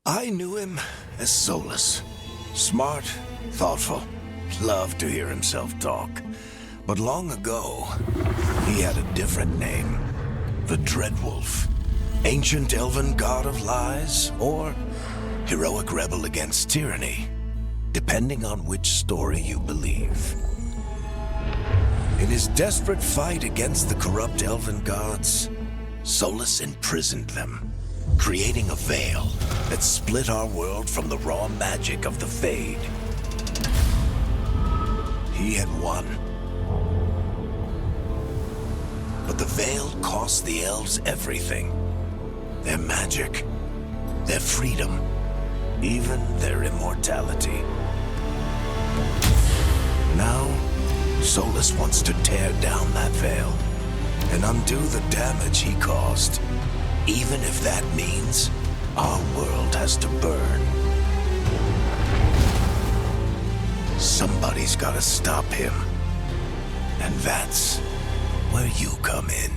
I knew him as Solus. Smart, thoughtful, loved to hear himself talk. But long ago, he had a different name. The Dreadwolf. Ancient elven god of lies, or heroic rebel against tyranny, depending on which story you believe. In his desperate fight against the corrupt elven gods, Solus imprisoned them, creating a veil that split our world from the raw magic of the Fade. He had won. But the veil cost the elves everything. Their magic, their freedom, even their immortality. Now, Solus wants to tear down that veil and undo the damage he caused, even if that means our world has to burn. Somebody's gotta stop him, and that's where you come in.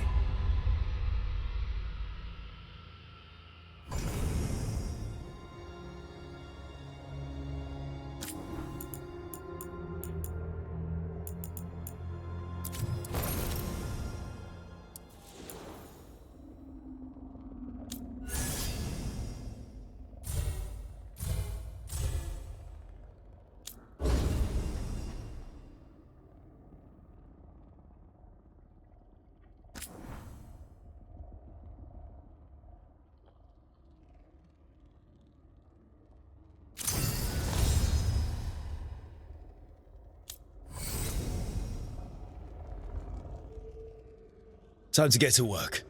Time to get to work.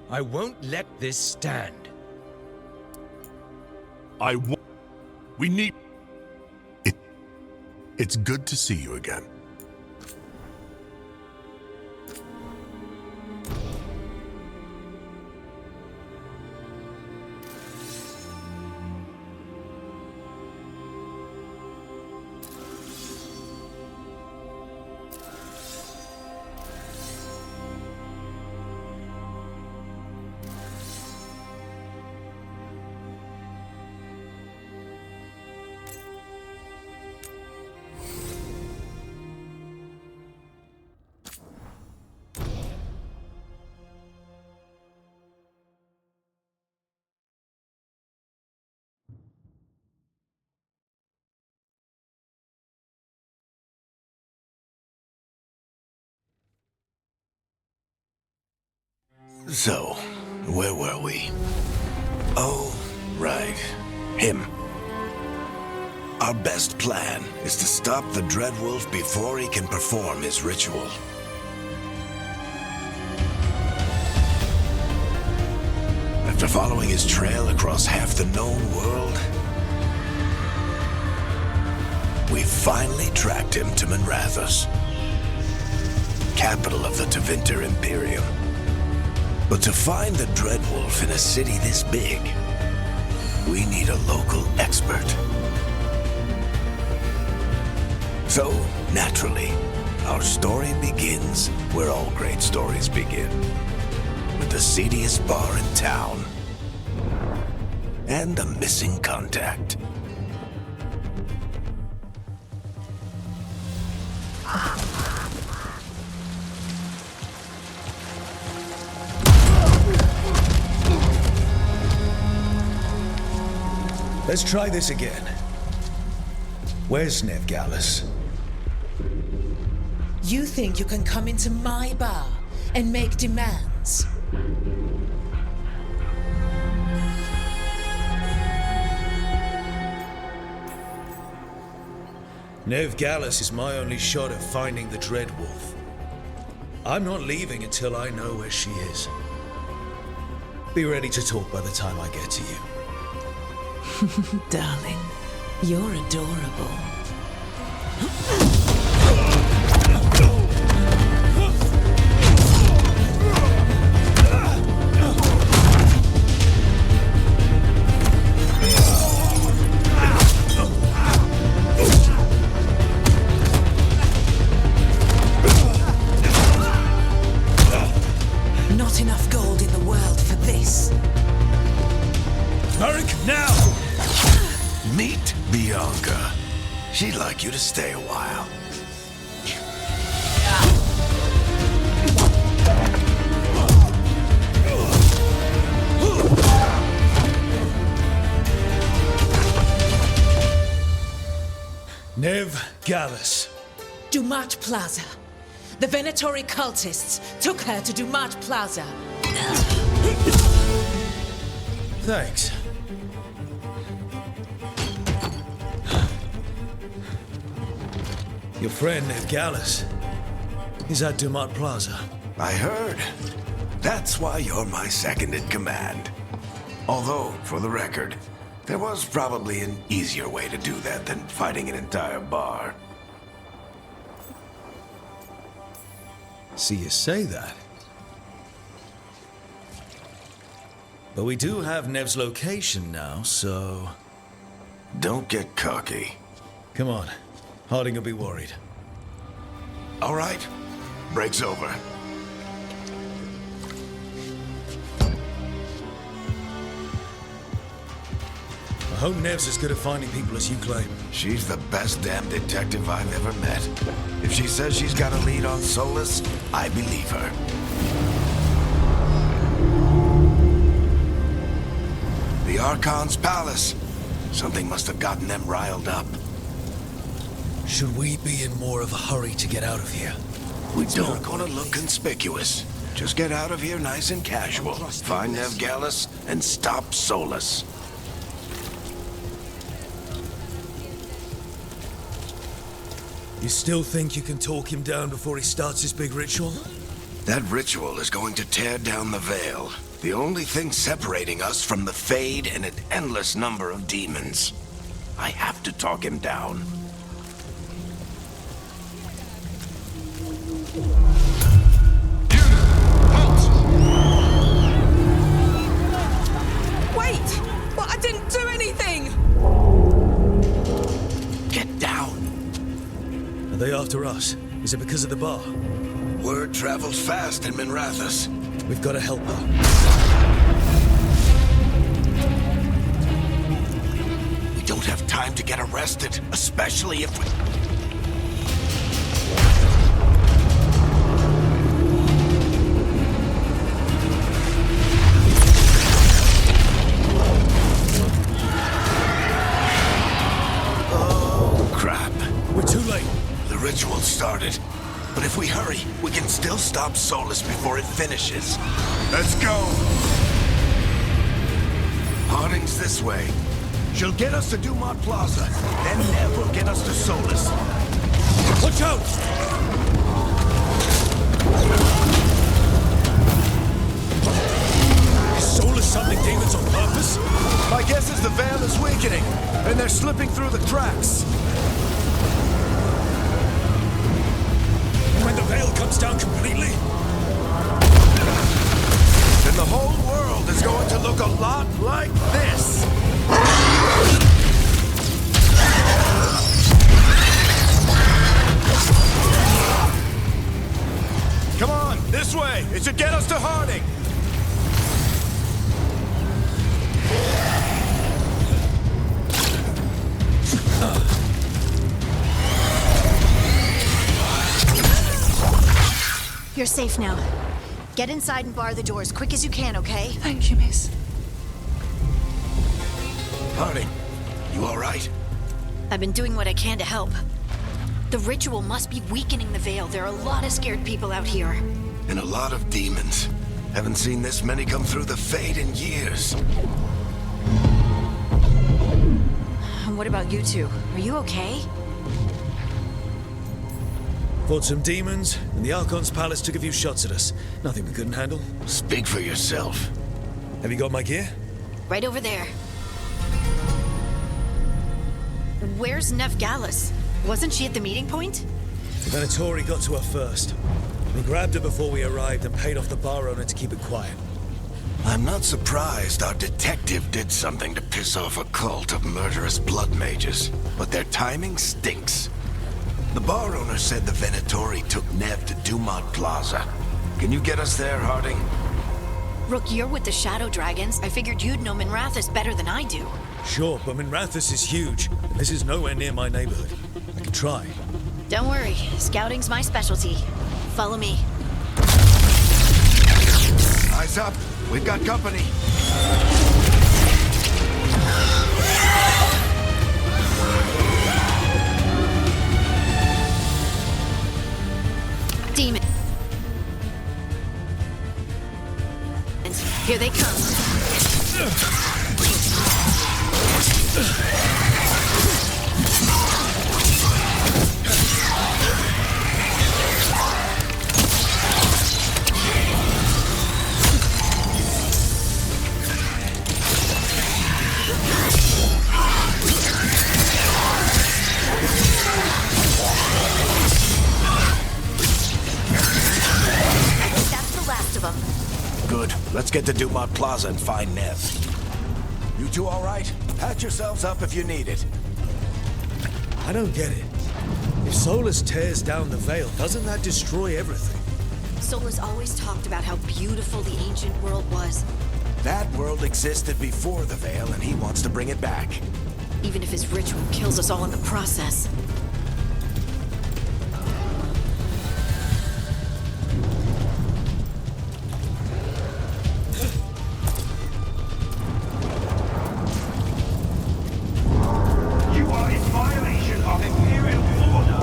I won't let this stand. We need... It's good to see you again. So, where were we? Oh, right. Him. Our best plan is to stop the Dreadwolf before he can perform his ritual. After following his trail across half the known world, we finally tracked him to Manrathus, capital of the Tevinter Imperium. But to find the Dreadwolf in a city this big, we need a local expert. So, naturally, our story begins where all great stories begin, with the seediest bar in town and a missing contact. Let's try this again. Where's Nevgalus? You think you can come into my bar and make demands? Nevgalus is my only shot at finding the Dreadwolf. I'm not leaving until I know where she is. Be ready to talk by the time I get to you. Darling, you're adorable. Not enough gold in the world for this. Varic, now! Meet Bianca. She'd like you to stay a while. Nevgalus. Dumat Plaza. The Venatori cultists took her to Dumat Plaza. Thanks. Your friend Nevgalus is at Dumat Plaza. I heard. That's why you're my second in command. Although, for the record, there was probably an easier way to do that than fighting an entire bar. See you say that. But we do have Nev's location now, so... Don't get cocky. Come on. Harding will be worried. All right. Break's over. I hope Nev's as good at finding people as you claim. She's the best damn detective I've ever met. If she says she's got a lead on Solus, I believe her. The Archon's palace. Something must have gotten them riled up. Should we be in more of a hurry to get out of here? We don't want to look conspicuous. Just get out of here nice and casual. Find Nevgalus and stop Solus. You still think you can talk him down before he starts his big ritual? That ritual is going to tear down the veil. The only thing separating us from the Fade and an endless number of demons. I have to talk him down. Wait! But I didn't do anything! Get down. Are they after us? Is it because of the bar? Word travels fast in Minrathous. We've got to help her. We don't have time to get arrested, especially if we... Oh, crap. We're too late. The ritual started. But if we hurry, we can still stop Solus before it finishes. Let's go! Harding's this way. She'll get us to Dumont Plaza, then Nev will get us to Solus. Watch out! Is Solus summoning demons on purpose? My guess is the veil is weakening, and they're slipping through the cracks. When the veil comes down completely? Then the whole world is going to look a lot like this. Come on, this way. It should get us to Harding. You're safe now. Get inside and bar the door as quick as you can, okay? Thank you, miss. Harding, you all right? I've been doing what I can to help. The ritual must be weakening the veil. There are a lot of scared people out here. And a lot of demons. Haven't seen this many come through the Fade in years. And what about you two? Are you okay? Fought some demons, and the Archon's palace took a few shots at us. Nothing we couldn't handle. Speak for yourself. Have you got my gear? Right over there. Where's Nev Gallus? Wasn't she at the meeting point? The Venatori got to her first. We grabbed her before we arrived and paid off the bar owner to keep it quiet. I'm not surprised our detective did something to piss off a cult of murderous blood mages, but their timing stinks. The bar owner said the Venatori took Nev to Dumont Plaza. Can you get us there, Harding? Rook, you're with the Shadow Dragons. I figured you'd know Minrathous better than I do. Sure, but Minrathous is huge, and this is nowhere near my neighborhood. I could try. Don't worry, scouting's my specialty. Follow me. Eyes up. We've got company. Demons. Here they come. Good. Let's get to Dumont Plaza and find Nev. You two all right? Patch yourselves up if you need it. I don't get it. If Solus tears down the veil, doesn't that destroy everything? Solus always talked about how beautiful the ancient world was. That world existed before the veil, and he wants to bring it back. Even if his ritual kills us all in the process. You are in violation of Imperial order.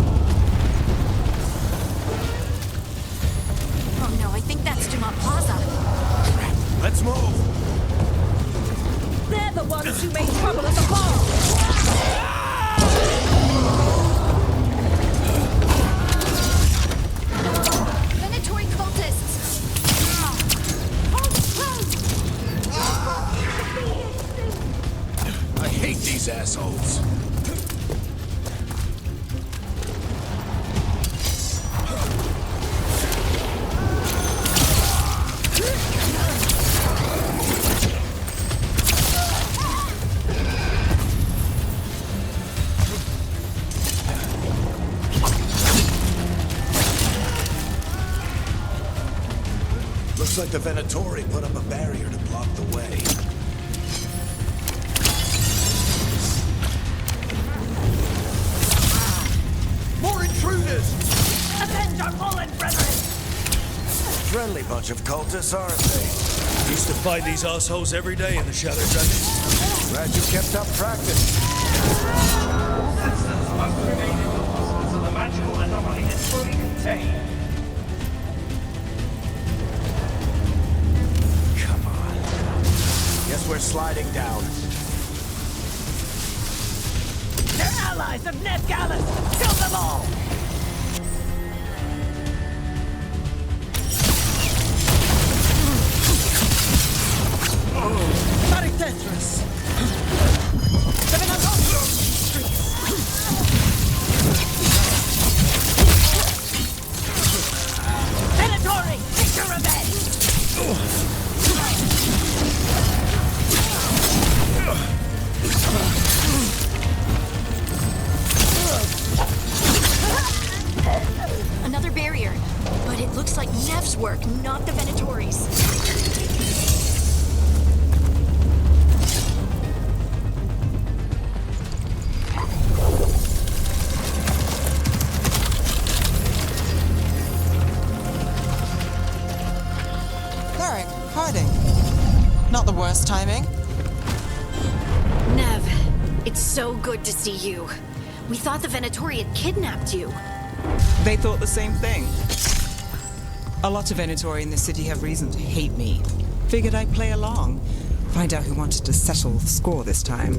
Oh no, I think that's Dumont Plaza. Let's move. They're the ones who made trouble at the bar! Venatori cultists! Hold close! Looks like the Venatori put up a barrier to block the way. More intruders! Avenge our fallen brethren! Friendly bunch of cultists, aren't they? Used to fight these assholes every day in the Shadow Dragons. Glad you kept up practice. Citizens must remain indoors until the magical anomaly is fully contained. Come on. Guess we're sliding down. They're allies of Ned Gallus! Kill them all! Sonic Tetris! Venatori! Take your revenge! Another barrier. But it looks like Nev's work, not the Venatori's. Varric, hiding. Not the worst timing. Nev, it's so good to see you. We thought the Venatori had kidnapped you. They thought the same thing. A lot of Venatori in this city have reason to hate me. Figured I'd play along. Find out who wanted to settle the score this time.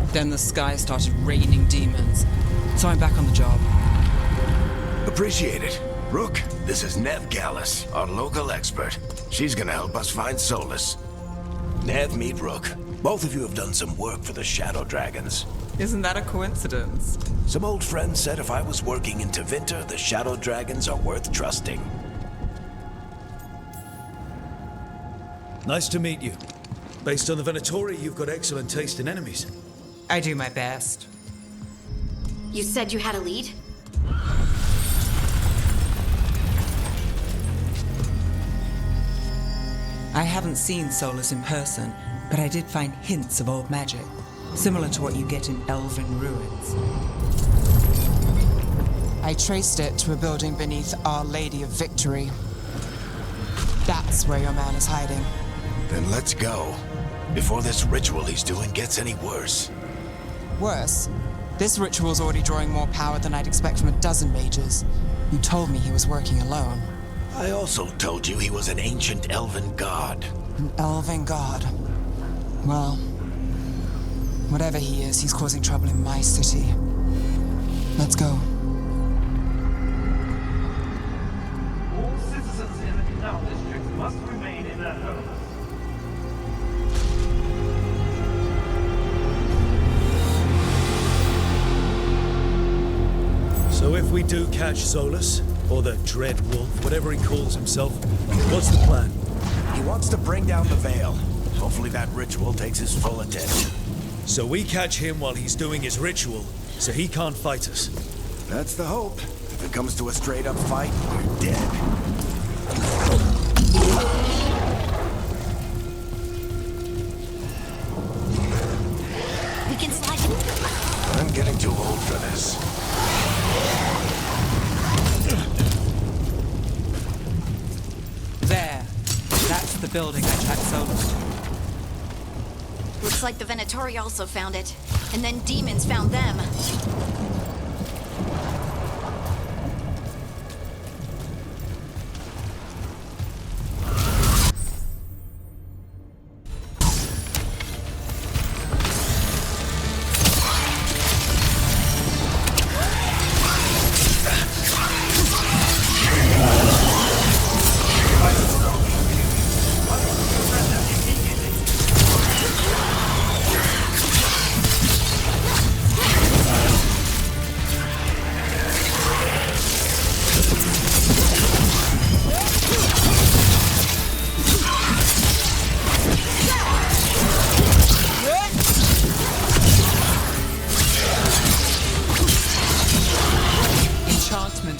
Then the sky started raining demons. So I'm back on the job. Appreciate it. Rook, this is Nev Gallus, our local expert. She's gonna help us find solace. Nev, meet Rook. Both of you have done some work for the Shadow Dragons. Isn't that a coincidence? Some old friends said if I was working in Tevinter, the Shadow Dragons are worth trusting. Nice to meet you. Based on the Venatori, you've got excellent taste in enemies. I do my best. You said you had a lead? I haven't seen Solus in person, but I did find hints of old magic, similar to what you get in elven ruins. I traced it to a building beneath Our Lady of Victory. That's where your man is hiding. Then let's go. Before this ritual he's doing gets any worse. Worse, this ritual's already drawing more power than I'd expect from a dozen mages. You told me he was working alone. I also told you he was an ancient elven god. An elven god. Well, whatever he is, he's causing trouble in my city. Let's go. All citizens in the canal district must remain in their homes. So if we do catch Solus, or the Dread Wolf, whatever he calls himself, what's the plan? He wants to bring down the veil. Hopefully that ritual takes his full attention. So we catch him while he's doing his ritual, so he can't fight us. That's the hope. If it comes to a straight-up fight, we're dead. We can slide it. I'm getting too old for this. There. That's the building I tracked Solus to. Looks like the Venatori also found it. And then demons found them.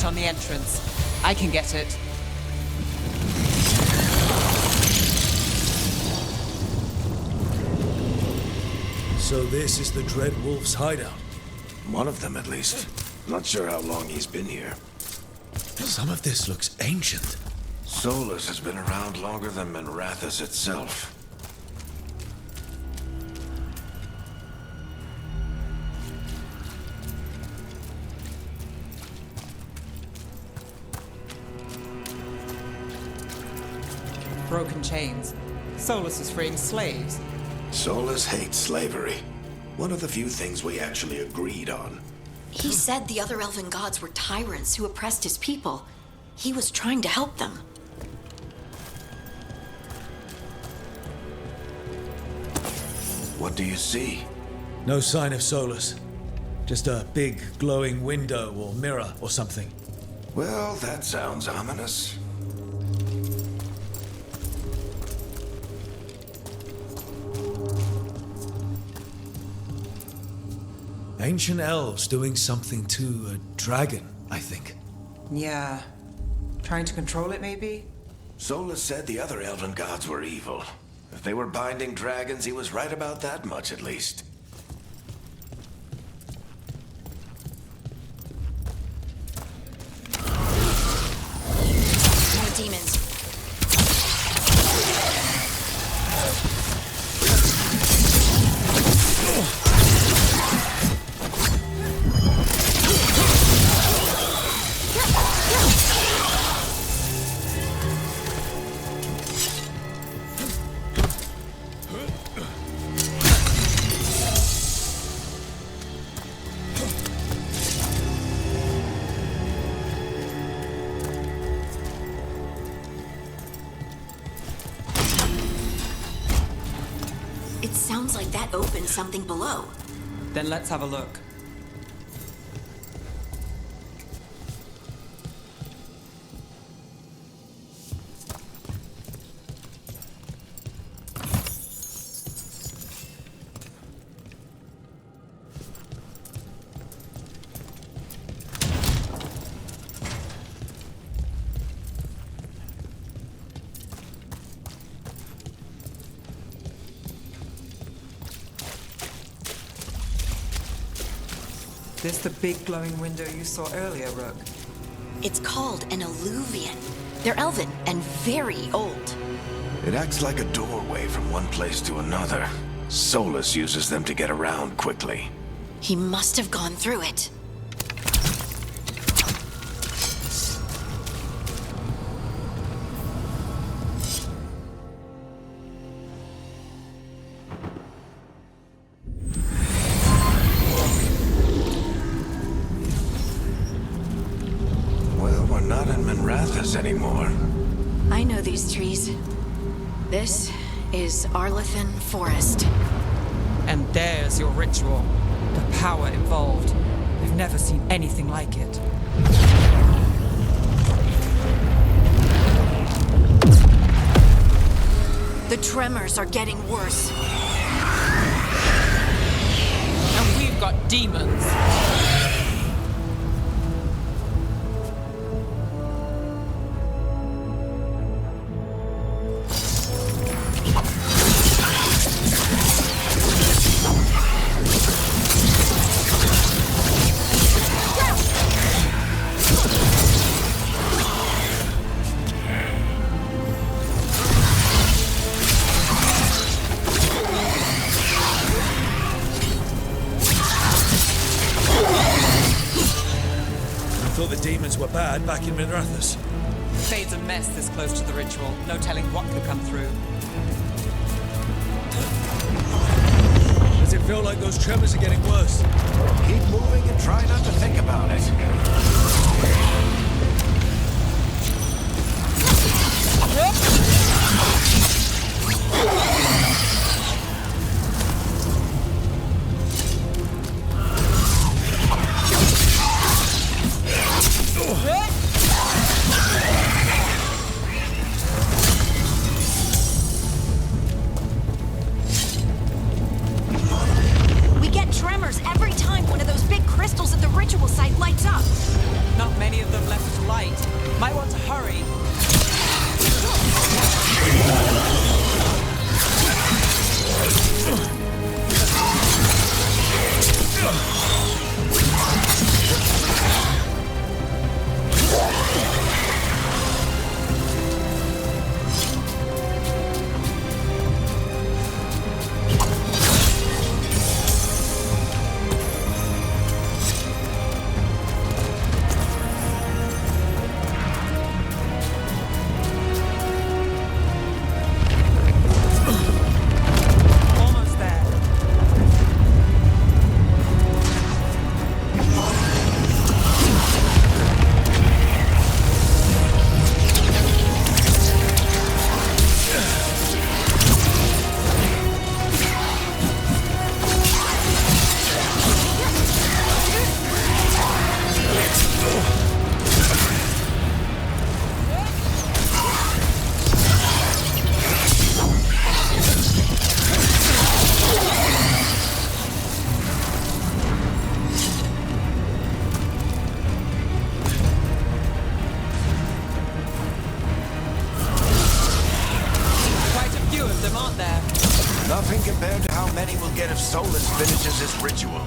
On the entrance. I can get it. So this is the Dread Wolf's hideout. One of them, at least. Not sure how long he's been here. Some of this looks ancient. Solus has been around longer than Minrathous itself. Broken chains. Solus is freeing slaves. Solus hates slavery. One of the few things we actually agreed on. He said the other elven gods were tyrants who oppressed his people. He was trying to help them. What do you see? No sign of Solus. Just a big glowing window or mirror or something. Well, that sounds ominous. Ancient elves doing something to a dragon, I think. Yeah. Trying to control it, maybe? Solus said the other elven gods were evil. If they were binding dragons, he was right about that much, at least. More demons. It sounds like that opened something below. Then let's have a look. This the big glowing window you saw earlier, Rook? It's called an alluvian. They're elven and very old. It acts like a doorway from one place to another. Solus uses them to get around quickly. He must have gone through it. Well, we're not in Minrathous anymore. I know these trees. This is Arlethan Forest. And there's your ritual. The power involved. I've never seen anything like it. The tremors are getting worse. And we've got demons. Thought the demons were bad back in Minrathous. Fade's a mess this close to the ritual. No telling what could come through. Does it feel like those tremors are getting worse? Keep moving and try not to think about it. We get tremors every time one of those big crystals at the ritual site lights up. Not many of them aren't there? Nothing compared to how many we'll get if Solus finishes his ritual.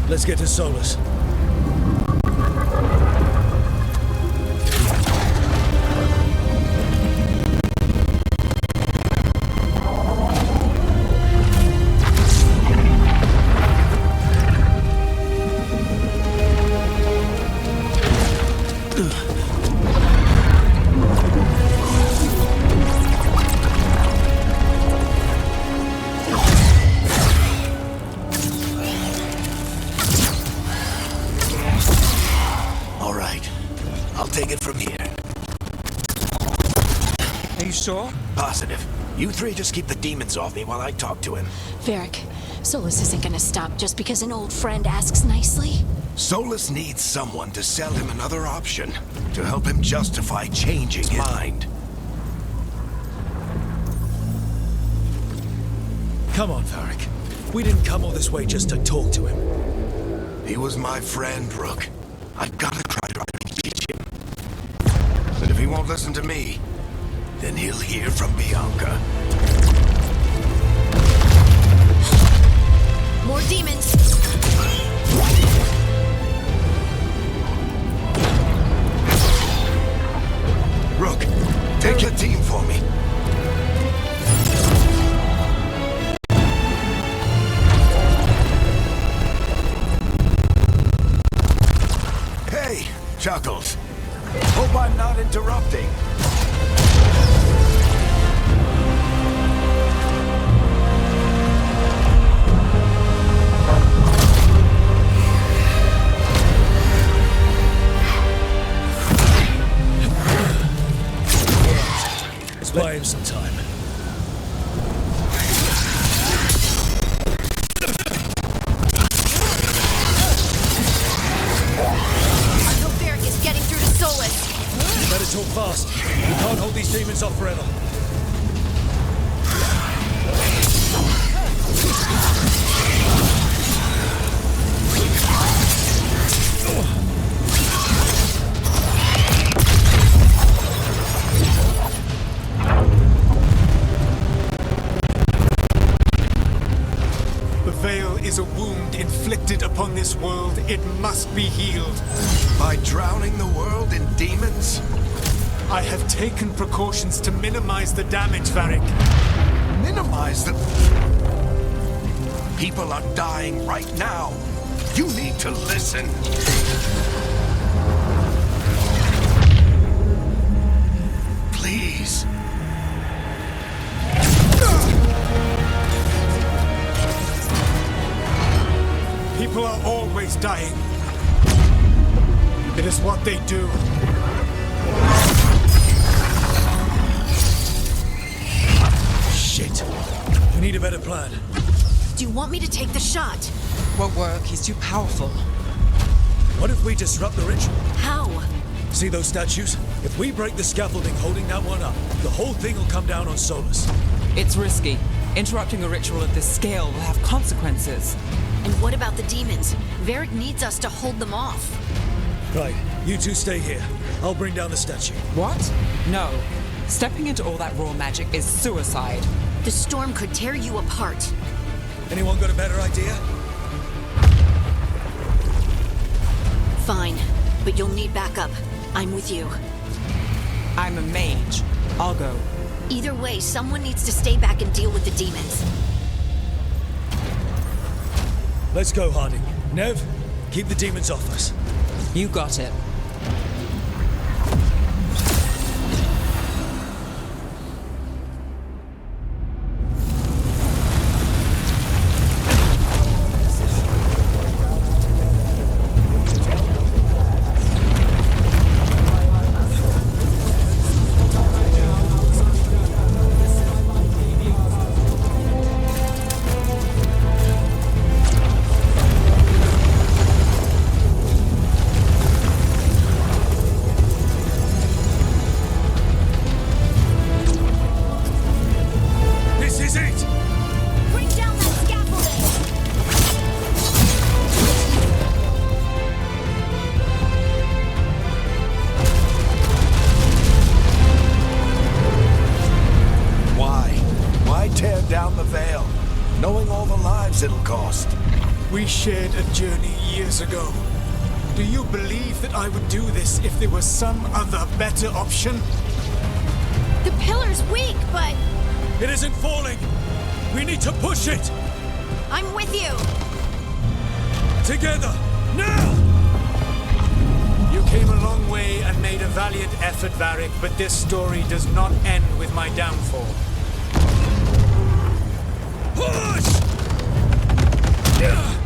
Let's get to Solus. Sure? Positive. You three just keep the demons off me while I talk to him. Varric, Solus isn't gonna stop just because an old friend asks nicely. Solus needs someone to sell him another option, to help him justify changing his mind. Come on, Varric. We didn't come all this way just to talk to him. He was my friend, Rook. I've gotta try to teach him. But if he won't listen to me, then he'll hear from Bianca. More demons! Rook, take the team for me. Hey, Chuckles. Hope I'm not interrupting. Buy him some time. I hope Varric is getting through to Solus. Better talk fast. We can't hold these demons off forever. Is a wound inflicted upon this world. It must be healed. By drowning the world in demons? I have taken precautions to minimize the damage, Varric. Minimize the... People are dying right now. You need to listen. Please. People are always dying. It is what they do. Shit. We need a better plan. Do you want me to take the shot? Won't work, he's too powerful. What if we disrupt the ritual? How? See those statues? If we break the scaffolding holding that one up, the whole thing will come down on Solus. It's risky. Interrupting a ritual of this scale will have consequences. And what about the demons? Varric needs us to hold them off. Right, you two stay here. I'll bring down the statue. What? No. Stepping into all that raw magic is suicide. The storm could tear you apart. Anyone got a better idea? Fine, but you'll need backup. I'm with you. I'm a mage. I'll go. Either way, someone needs to stay back and deal with the demons. Let's go, Harding. Nev, keep the demons off us. You got it. It'll cost. We shared a journey years ago. Do you believe that I would do this if there was some other better option? The pillar's weak, but... It isn't falling! We need to push it! I'm with you! Together! Now! You came a long way and made a valiant effort, Varric, but this story does not end with my downfall. Push! Yeah.